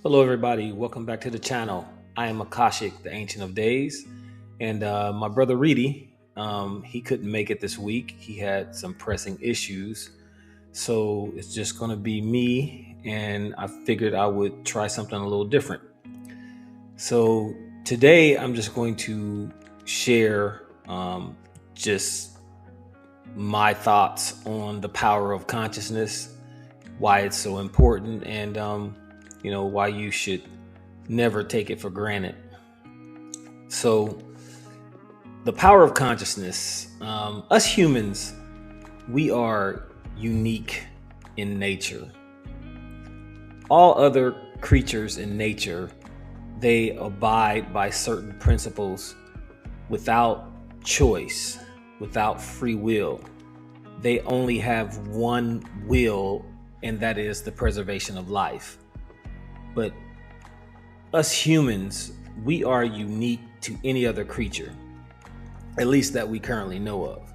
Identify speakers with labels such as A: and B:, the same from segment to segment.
A: Hello, everybody. Welcome back to the channel. I am Akashic, the Ancient of Days, and my brother Reedy, he couldn't make it this week. He had some pressing issues, so it's just going to be me, and I figured I would try something a little different. So today, I'm just going to share just my thoughts on the power of consciousness, why it's so important, and why you should never take it for granted. So the power of consciousness, us humans, we are unique in nature. All other creatures in nature, they abide by certain principles without choice, without free will. They only have one will, and that is the preservation of life. But us humans, we are unique to any other creature, at least that we currently know of.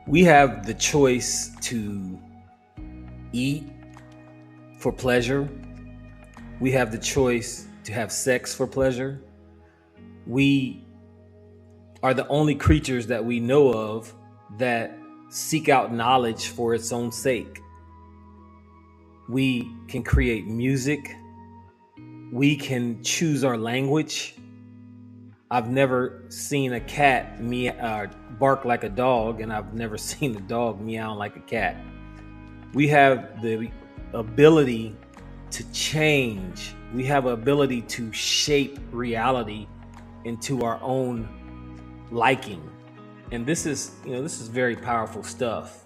A: We have the choice to eat for pleasure. We have the choice to have sex for pleasure. We are the only creatures that we know of that seek out knowledge for its own sake. We can create music. We can choose our language. I've never seen a cat bark like a dog, and I've never seen a dog meow like a cat. We have the ability to change. We have the ability to shape reality into our own liking. And this is very powerful stuff.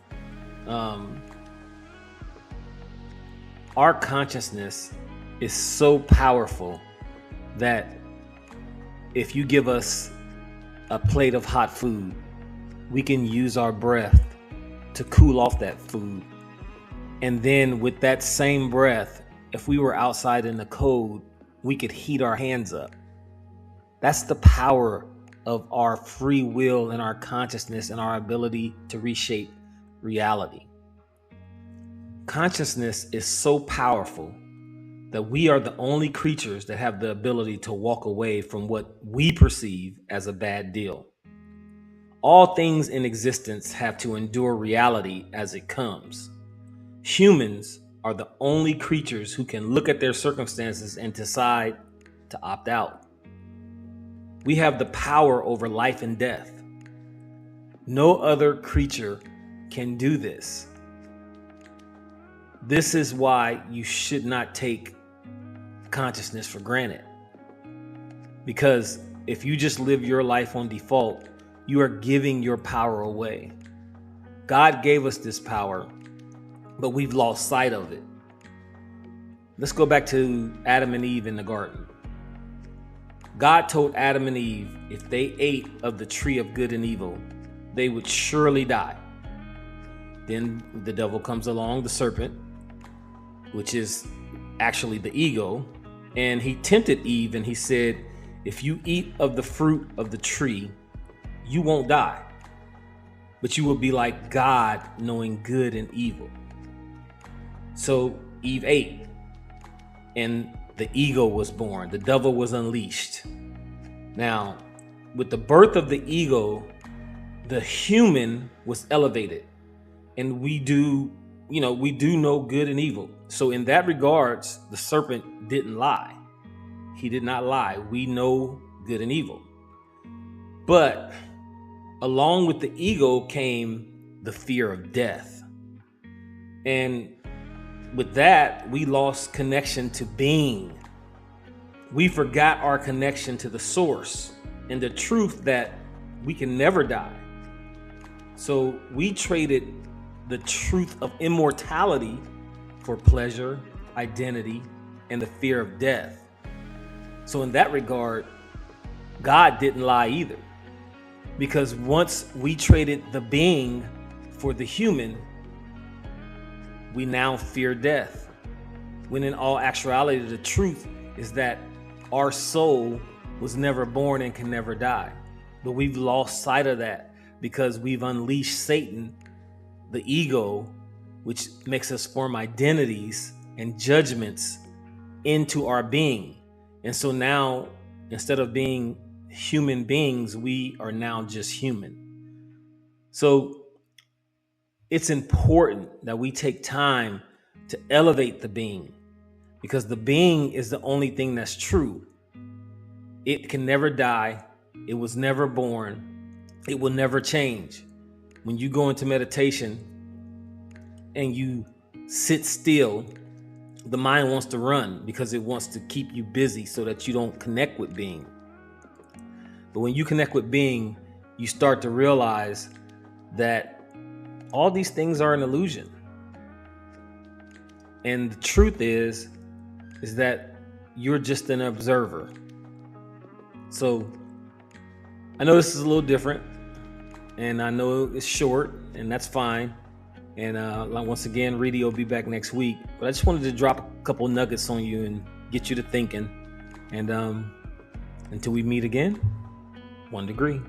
A: Our consciousness is so powerful that if you give us a plate of hot food, we can use our breath to cool off that food. And then with that same breath, if we were outside in the cold, we could heat our hands up. That's the power of our free will and our consciousness and our ability to reshape reality. Consciousness is so powerful that we are the only creatures that have the ability to walk away from what we perceive as a bad deal. All things in existence have to endure reality as it comes. Humans are the only creatures who can look at their circumstances and decide to opt out. We have the power over life and death. No other creature can do this. This is why you should not take consciousness for granted. Because if you just live your life on default, you are giving your power away. God gave us this power, but we've lost sight of it. Let's go back to Adam and Eve in the garden. God told Adam and Eve if they ate of the tree of good and evil, they would surely die. Then the devil comes along, the serpent, which is actually the ego, and he tempted Eve and he said, if you eat of the fruit of the tree, you won't die, but you will be like God, knowing good and evil. So Eve ate, and the ego was born. The devil was unleashed. Now, with the birth of the ego, the human was elevated, and we do know good and evil. So in that regards, the serpent didn't lie. He did not lie. We know good and evil. But along with the ego came the fear of death. And with that, we lost connection to being. We forgot our connection to the source and the truth that we can never die. So we traded the truth of immortality for pleasure, identity, and the fear of death. So in that regard, God didn't lie either. Because once we traded the being for the human, we now fear death. When in all actuality, the truth is that our soul was never born and can never die. But we've lost sight of that because we've unleashed Satan, the ego, which makes us form identities and judgments into our being. And so now, instead of being human beings, we are now just human. So it's important that we take time to elevate the being, because the being is the only thing that's true. It can never die. It was never born. It will never change. When you go into meditation and you sit still, the mind wants to run because it wants to keep you busy so that you don't connect with being. But when you connect with being, you start to realize that all these things are an illusion. And the truth is that you're just an observer. So I know this is a little different, and I know it's short, and that's fine. And once again, Reedy will be back next week. But I just wanted to drop a couple nuggets on you and get you to thinking. And until we meet again, 1 degree.